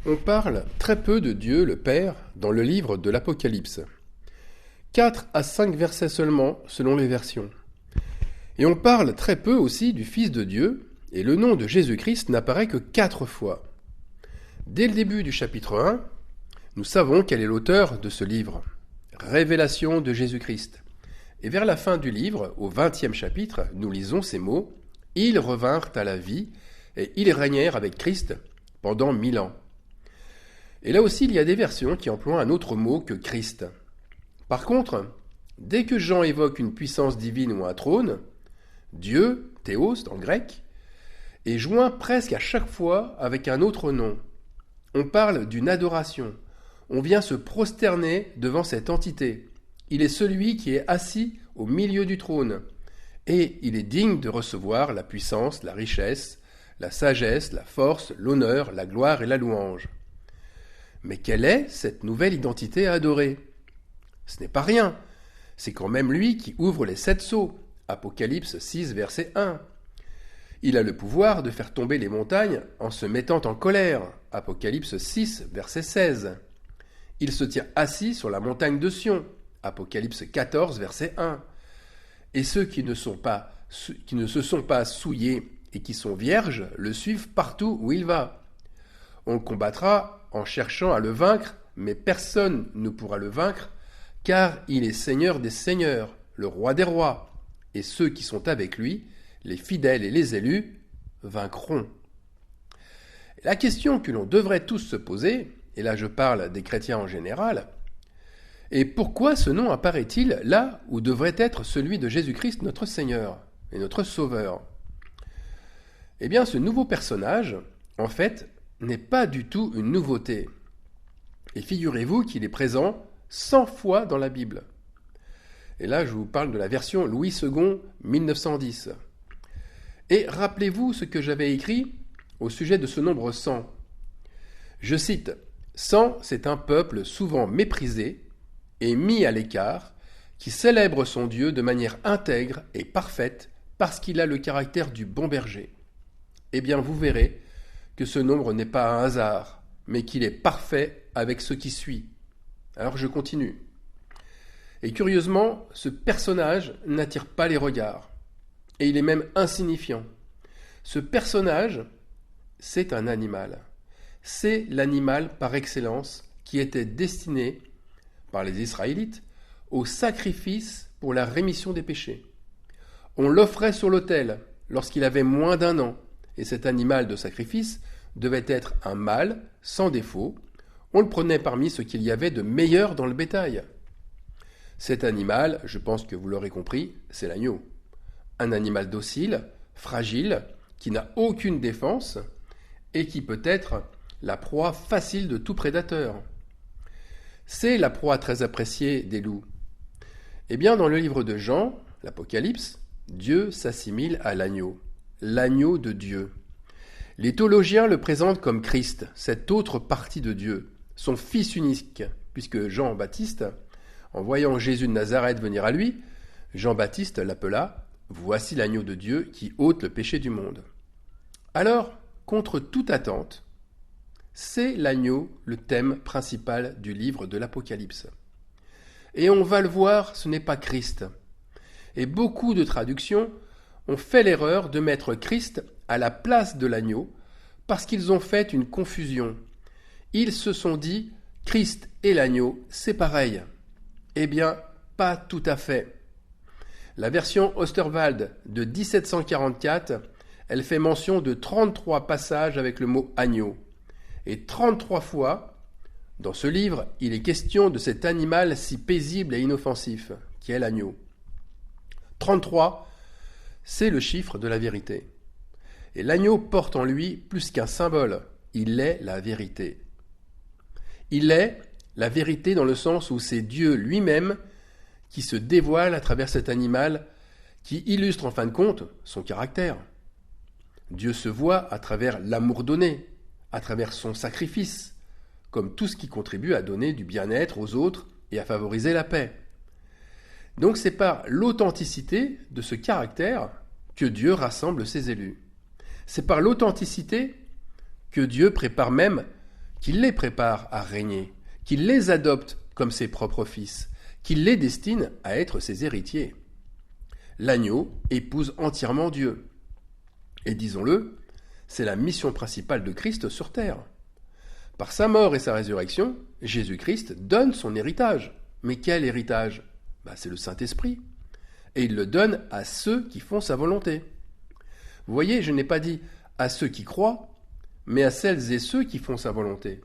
On parle très peu de Dieu le Père dans le livre de l'Apocalypse. 4 à 5 versets seulement selon les versions. Et on parle très peu aussi du Fils de Dieu, et le nom de Jésus-Christ n'apparaît que 4 fois. Dès le début du chapitre 1, nous savons quel est l'auteur de ce livre. Révélation de Jésus-Christ. Et vers la fin du livre, au 20e chapitre, nous lisons ces mots « Ils revinrent à la vie, et ils régnèrent avec Christ pendant 1000 ans ». Et là aussi, il y a des versions qui emploient un autre mot que Christ. Par contre, dès que Jean évoque une puissance divine ou un trône, Dieu, théos dans le grec, est joint presque à chaque fois avec un autre nom. On parle d'une adoration. On vient se prosterner devant cette entité. Il est celui qui est assis au milieu du trône. Et il est digne de recevoir la puissance, la richesse, la sagesse, la force, l'honneur, la gloire et la louange. Mais quelle est cette nouvelle identité à adorer ? Ce n'est pas rien. C'est quand même lui qui ouvre les 7 sceaux. Apocalypse 6, verset 1. Il a le pouvoir de faire tomber les montagnes en se mettant en colère. Apocalypse 6, verset 16. Il se tient assis sur la montagne de Sion. Apocalypse 14, verset 1. Et ceux qui ne se sont pas souillés et qui sont vierges le suivent partout où il va. On le combattra en cherchant à le vaincre, mais personne ne pourra le vaincre, car il est Seigneur des seigneurs, le roi des rois. Et ceux qui sont avec lui, les fidèles et les élus, vaincront. La question que l'on devrait tous se poser, et là je parle des chrétiens en général, est pourquoi ce nom apparaît-il là où devrait être celui de Jésus-Christ notre Seigneur et notre Sauveur ? Eh bien, ce nouveau personnage, en fait, n'est pas du tout une nouveauté. Et figurez-vous qu'il est présent 100 fois dans la Bible. Et là, je vous parle de la version Louis II, 1910. Et rappelez-vous ce que j'avais écrit au sujet de ce nombre 100. Je cite, « 100, c'est un peuple souvent méprisé et mis à l'écart, qui célèbre son Dieu de manière intègre et parfaite parce qu'il a le caractère du bon berger. » Eh bien, vous verrez que ce nombre n'est pas un hasard, mais qu'il est parfait avec ce qui suit. Alors je continue. Et curieusement, ce personnage n'attire pas les regards. Et il est même insignifiant. Ce personnage, c'est un animal. C'est l'animal par excellence qui était destiné, par les Israélites, au sacrifice pour la rémission des péchés. On l'offrait sur l'autel lorsqu'il avait moins d'1 an, et cet animal de sacrifice devait être un mâle, sans défaut. On le prenait parmi ce qu'il y avait de meilleur dans le bétail. Cet animal, je pense que vous l'aurez compris, c'est l'agneau. Un animal docile, fragile, qui n'a aucune défense et qui peut être la proie facile de tout prédateur. C'est la proie très appréciée des loups. Eh bien, dans le livre de Jean, l'Apocalypse, Dieu s'assimile à l'agneau de Dieu. Les théologiens le présentent comme Christ, cette autre partie de Dieu, son fils unique, puisque Jean-Baptiste, en voyant Jésus de Nazareth venir à lui, Jean-Baptiste l'appela « Voici l'agneau de Dieu qui ôte le péché du monde ». Alors, contre toute attente, c'est l'agneau le thème principal du livre de l'Apocalypse. Et on va le voir, ce n'est pas Christ. Et beaucoup de traductions ont fait l'erreur de mettre Christ à la place de l'agneau parce qu'ils ont fait une confusion. Ils se sont dit « Christ et l'agneau, c'est pareil ». Eh bien, pas tout à fait. La version Osterwald de 1744, elle fait mention de 33 passages avec le mot « agneau ». Et 33 fois, dans ce livre, il est question de cet animal si paisible et inoffensif, qui est l'agneau. 33, c'est le chiffre de la vérité. Et l'agneau porte en lui plus qu'un symbole, il est la vérité. Il est la vérité dans le sens où c'est Dieu lui-même qui se dévoile à travers cet animal qui illustre en fin de compte son caractère. Dieu se voit à travers l'amour donné, à travers son sacrifice, comme tout ce qui contribue à donner du bien-être aux autres et à favoriser la paix. Donc c'est par l'authenticité de ce caractère que Dieu rassemble ses élus. C'est par l'authenticité que Dieu prépare même qu'il les prépare à régner, qu'il les adopte comme ses propres fils, qu'il les destine à être ses héritiers. L'agneau épouse entièrement Dieu. Et disons-le, c'est la mission principale de Christ sur terre. Par sa mort et sa résurrection, Jésus-Christ donne son héritage. Mais quel héritage ? C'est le Saint-Esprit. Et il le donne à ceux qui font sa volonté. Vous voyez, je n'ai pas dit à ceux qui croient, mais à celles et ceux qui font sa volonté.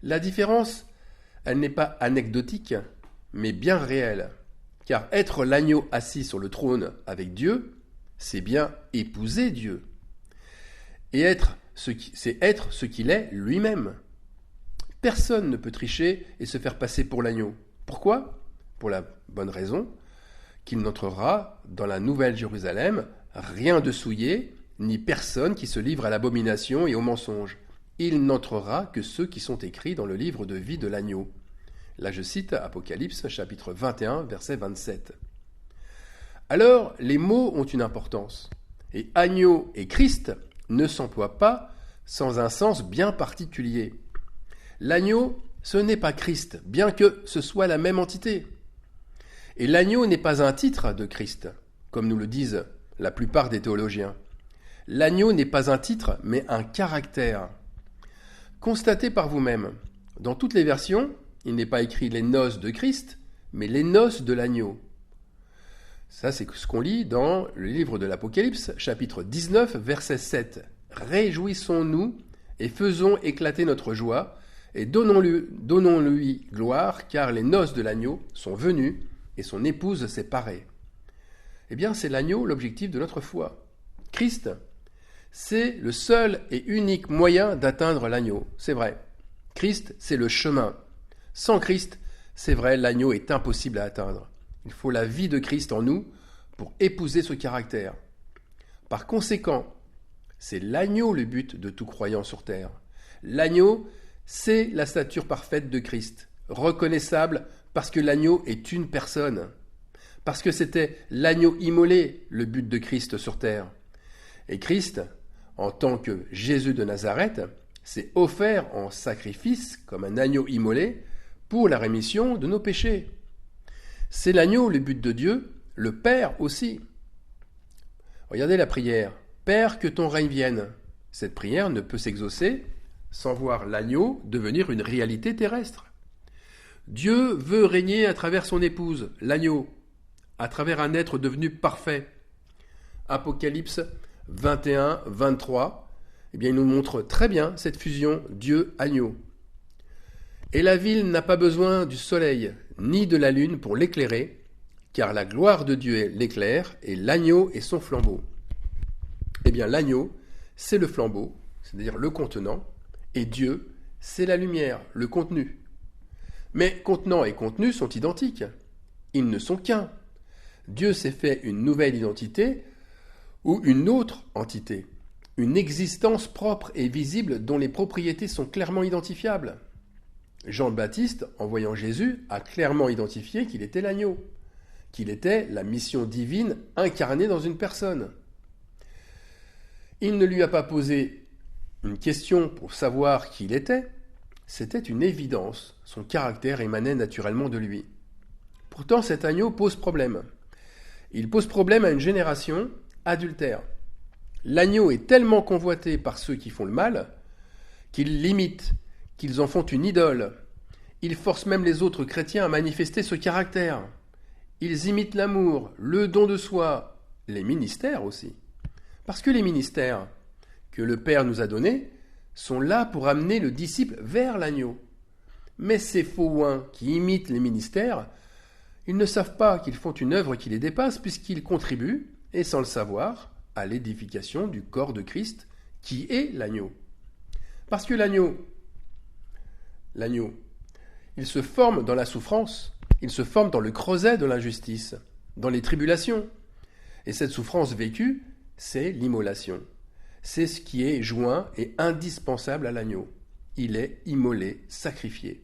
La différence, elle n'est pas anecdotique, mais bien réelle. Car être l'agneau assis sur le trône avec Dieu, c'est bien épouser Dieu. Et c'est être ce qu'il est lui-même. Personne ne peut tricher et se faire passer pour l'agneau. Pourquoi ? Pour la bonne raison qu'il n'entrera dans la nouvelle Jérusalem rien de souillé, ni personne qui se livre à l'abomination et au mensonge. Il n'entrera que ceux qui sont écrits dans le livre de vie de l'agneau. Là je cite Apocalypse chapitre 21 verset 27. Alors les mots ont une importance. Et agneau et Christ ne s'emploient pas sans un sens bien particulier. L'agneau, ce n'est pas Christ, bien que ce soit la même entité. Et l'agneau n'est pas un titre de Christ, comme nous le disent la plupart des théologiens. L'agneau n'est pas un titre, mais un caractère. Constatez par vous-même. Dans toutes les versions, il n'est pas écrit les noces de Christ, mais les noces de l'agneau. Ça, c'est ce qu'on lit dans le livre de l'Apocalypse, chapitre 19, verset 7. « Réjouissons-nous et faisons éclater notre joie, et donnons-lui gloire, car les noces de l'agneau sont venues, et son épouse s'est parée. » Eh bien, c'est l'agneau l'objectif de notre foi. Christ, c'est le seul et unique moyen d'atteindre l'agneau. C'est vrai. Christ, c'est le chemin. Sans Christ, c'est vrai, l'agneau est impossible à atteindre. Il faut la vie de Christ en nous pour épouser ce caractère. Par conséquent, c'est l'agneau le but de tout croyant sur terre. L'agneau, c'est la stature parfaite de Christ, reconnaissable parce que l'agneau est une personne, parce que c'était l'agneau immolé le but de Christ sur terre. Et Christ, en tant que Jésus de Nazareth, s'est offert en sacrifice comme un agneau immolé pour la rémission de nos péchés. C'est l'agneau le but de Dieu, le Père aussi. Regardez la prière. Père, que ton règne vienne. Cette prière ne peut s'exaucer sans voir l'agneau devenir une réalité terrestre. Dieu veut régner à travers son épouse, l'agneau, à travers un être devenu parfait. Apocalypse 21, 23, il nous montre très bien cette fusion Dieu-agneau. Et la ville n'a pas besoin du soleil ni de la lune pour l'éclairer, car la gloire de Dieu l'éclaire et l'agneau est son flambeau. L'agneau, c'est le flambeau, c'est-à-dire le contenant, et Dieu, c'est la lumière, le contenu. Mais contenant et contenu sont identiques. Ils ne sont qu'un. Dieu s'est fait une nouvelle identité ou une autre entité, une existence propre et visible dont les propriétés sont clairement identifiables. Jean le Baptiste, en voyant Jésus, a clairement identifié qu'il était l'agneau, qu'il était la mission divine incarnée dans une personne. Il ne lui a pas posé une question pour savoir qui il était, c'était une évidence, son caractère émanait naturellement de lui. Pourtant, cet agneau pose problème. Il pose problème à une génération adultère. L'agneau est tellement convoité par ceux qui font le mal qu'ils l'imitent, qu'ils en font une idole. Ils forcent même les autres chrétiens à manifester ce caractère. Ils imitent l'amour, le don de soi, les ministères aussi. Parce que les ministères que le Père nous a donnés sont là pour amener le disciple vers l'agneau. Mais ces faux oins qui imitent les ministères, ils ne savent pas qu'ils font une œuvre qui les dépasse puisqu'ils contribuent, et sans le savoir, à l'édification du corps de Christ qui est l'agneau. Parce que l'agneau, il se forme dans la souffrance, il se forme dans le creuset de l'injustice, dans les tribulations. Et cette souffrance vécue, c'est l'immolation. C'est ce qui est joint et indispensable à l'agneau. Il est immolé, sacrifié.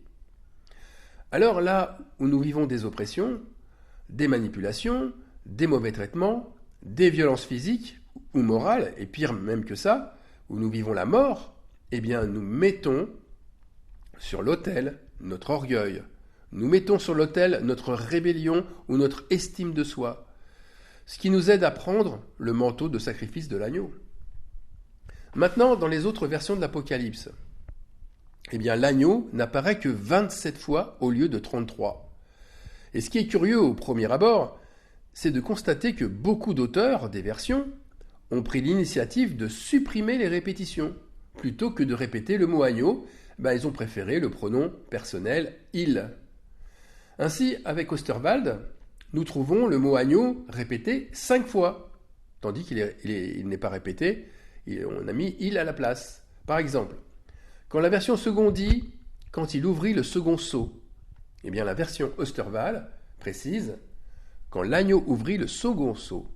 Alors là où nous vivons des oppressions, des manipulations, des mauvais traitements, des violences physiques ou morales, et pire même que ça, où nous vivons la mort, nous mettons sur l'autel notre orgueil. Nous mettons sur l'autel notre rébellion ou notre estime de soi, ce qui nous aide à prendre le manteau de sacrifice de l'agneau. Maintenant, dans les autres versions de l'Apocalypse, eh bien, l'agneau n'apparaît que 27 fois au lieu de 33. Et ce qui est curieux au premier abord, c'est de constater que beaucoup d'auteurs des versions ont pris l'initiative de supprimer les répétitions. Plutôt que de répéter le mot agneau, ils ont préféré le pronom personnel « il ». Ainsi, avec Osterwald, nous trouvons le mot agneau répété 5 fois, tandis qu'il n'est pas répété, on a mis « il » à la place. Par exemple, quand la version seconde dit « quand il ouvrit le second sceau », eh bien la version Osterwald précise « quand l'agneau ouvrit le second sceau ».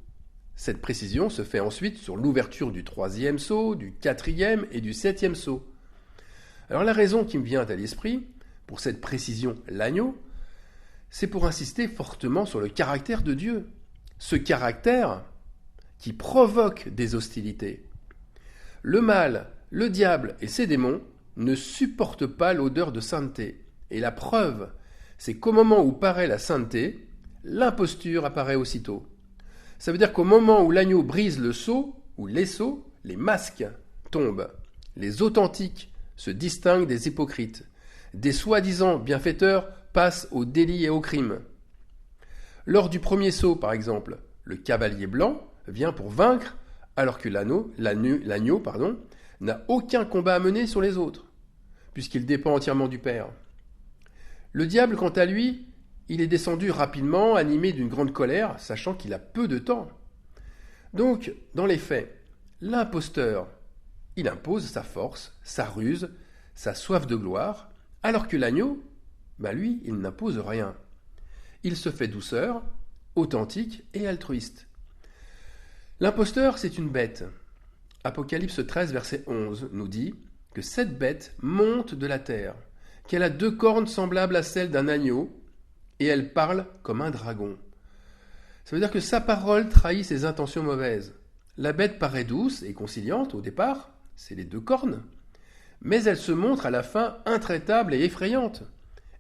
Cette précision se fait ensuite sur l'ouverture du 3e sceau, du 4e et du 7e sceau. Alors la raison qui me vient à l'esprit, pour cette précision l'agneau, c'est pour insister fortement sur le caractère de Dieu. Ce caractère qui provoque des hostilités. Le mal, le diable et ses démons ne supportent pas l'odeur de sainteté. Et la preuve, c'est qu'au moment où paraît la sainteté, l'imposture apparaît aussitôt. Ça veut dire qu'au moment où l'agneau brise le sceau, ou les sceaux, les masques tombent. Les authentiques se distinguent des hypocrites. Des soi-disant bienfaiteurs passent au délit et au crime. Lors du premier sceau, par exemple, le cavalier blanc vient pour vaincre, alors que l'agneau n'a aucun combat à mener sur les autres, puisqu'il dépend entièrement du Père. Le diable, quant à lui, il est descendu rapidement, animé d'une grande colère, sachant qu'il a peu de temps. Donc, dans les faits, l'imposteur, il impose sa force, sa ruse, sa soif de gloire, alors que l'agneau, lui, il n'impose rien. Il se fait douceur, authentique et altruiste. L'imposteur, c'est une bête. Apocalypse 13, verset 11 nous dit que cette bête monte de la terre, qu'elle a 2 cornes semblables à celles d'un agneau, et elle parle comme un dragon. Ça veut dire que sa parole trahit ses intentions mauvaises. La bête paraît douce et conciliante au départ, c'est les 2 cornes, mais elle se montre à la fin intraitable et effrayante.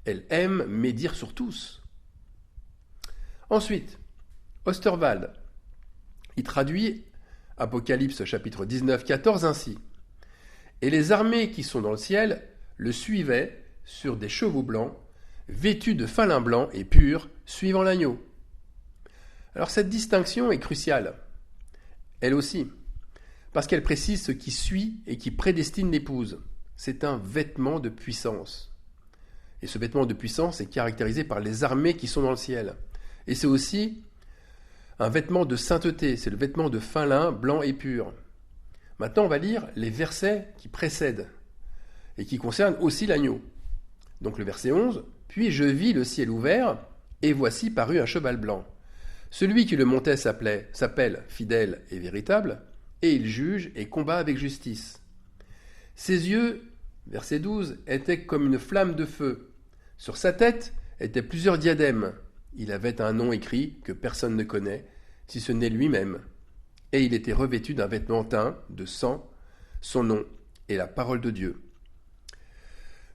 Elle aime médire sur tous. Ensuite, Osterwald, il traduit Apocalypse chapitre 19, 14 ainsi. « Et les armées qui sont dans le ciel le suivaient sur des chevaux blancs, vêtus de fin lin blanc et purs, suivant l'agneau. » Alors cette distinction est cruciale, elle aussi, parce qu'elle précise ce qui suit et qui prédestine l'épouse. C'est un vêtement de puissance. Et ce vêtement de puissance est caractérisé par les armées qui sont dans le ciel. Et c'est aussi un vêtement de sainteté, c'est le vêtement de fin lin, blanc et pur. Maintenant, on va lire les versets qui précèdent et qui concernent aussi l'agneau. Donc le verset 11, « Puis je vis le ciel ouvert, et voici parut un cheval blanc. Celui qui le montait s'appelle fidèle et véritable, et il juge et combat avec justice. Ses yeux, verset 12, étaient comme une flamme de feu. Sur sa tête étaient plusieurs diadèmes. Il avait un nom écrit que personne ne connaît, si ce n'est lui-même. Et il était revêtu d'un vêtement teint de sang. Son nom est la parole de Dieu. »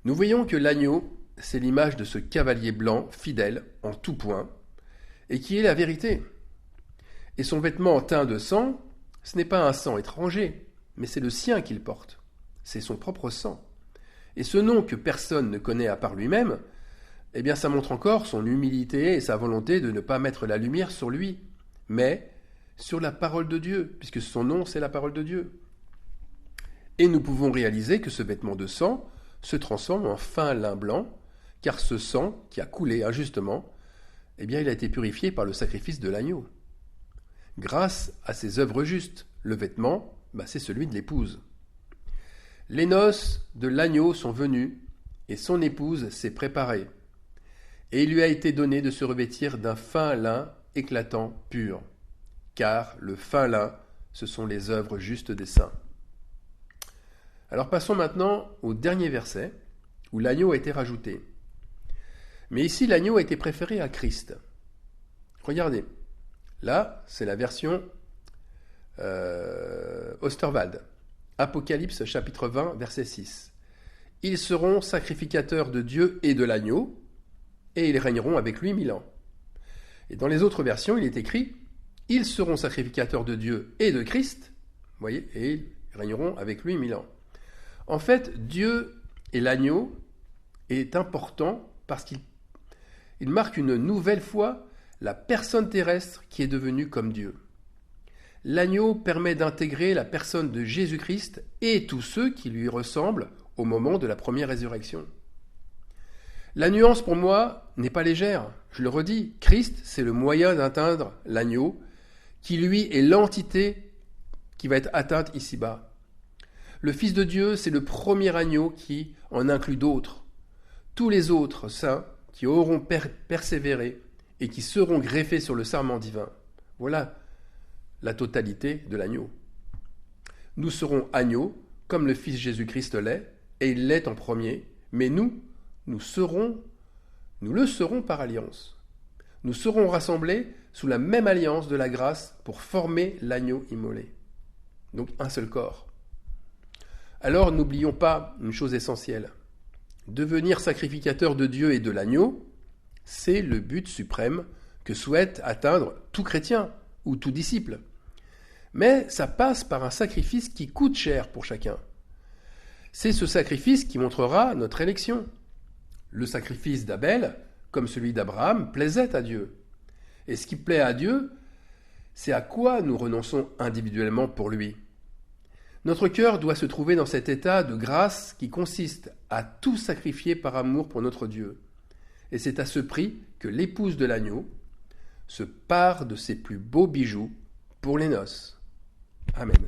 Nous voyons que l'agneau, c'est l'image de ce cavalier blanc fidèle en tout point, et qui est la vérité. Et son vêtement teint de sang, ce n'est pas un sang étranger, mais c'est le sien qu'il porte. C'est son propre sang. Et ce nom que personne ne connaît à part lui-même, eh bien ça montre encore son humilité et sa volonté de ne pas mettre la lumière sur lui, mais sur la parole de Dieu, puisque son nom c'est la parole de Dieu. Et nous pouvons réaliser que ce vêtement de sang se transforme en fin lin blanc, car ce sang qui a coulé injustement, eh bien il a été purifié par le sacrifice de l'agneau. Grâce à ses œuvres justes, le vêtement, c'est celui de l'épouse. Les noces de l'agneau sont venues, et son épouse s'est préparée. Et il lui a été donné de se revêtir d'un fin lin éclatant, pur. Car le fin lin, ce sont les œuvres justes des saints. Alors passons maintenant au dernier verset, où l'agneau a été rajouté. Mais ici, l'agneau a été préféré à Christ. Regardez, là, c'est la version Osterwald. Apocalypse chapitre 20, verset 6. « Ils seront sacrificateurs de Dieu et de l'agneau, et ils régneront avec lui 1000 ans. Et dans les autres versions, il est écrit « Ils seront sacrificateurs de Dieu et de Christ », vous voyez, et ils régneront avec lui 1000 ans. En fait, Dieu et l'agneau est important parce qu'il marque une nouvelle fois la personne terrestre qui est devenue comme Dieu. L'agneau permet d'intégrer la personne de Jésus-Christ et tous ceux qui lui ressemblent au moment de la première résurrection. La nuance pour moi n'est pas légère. Je le redis, Christ, c'est le moyen d'atteindre l'agneau, qui lui est l'entité qui va être atteinte ici-bas. Le Fils de Dieu, c'est le premier agneau qui en inclut d'autres. Tous les autres saints qui auront persévéré et qui seront greffés sur le sarment divin. Voilà la totalité de l'agneau. Nous serons agneaux, comme le Fils Jésus-Christ l'est, et il l'est en premier, mais nous le serons par alliance. Nous serons rassemblés sous la même alliance de la grâce pour former l'agneau immolé. Donc un seul corps. Alors n'oublions pas une chose essentielle. Devenir sacrificateur de Dieu et de l'agneau, c'est le but suprême que souhaite atteindre tout chrétien ou tout disciple. Mais ça passe par un sacrifice qui coûte cher pour chacun. C'est ce sacrifice qui montrera notre élection. Le sacrifice d'Abel, comme celui d'Abraham, plaisait à Dieu. Et ce qui plaît à Dieu, c'est à quoi nous renonçons individuellement pour lui. Notre cœur doit se trouver dans cet état de grâce qui consiste à tout sacrifier par amour pour notre Dieu. Et c'est à ce prix que l'épouse de l'agneau se pare de ses plus beaux bijoux pour les noces. Amen.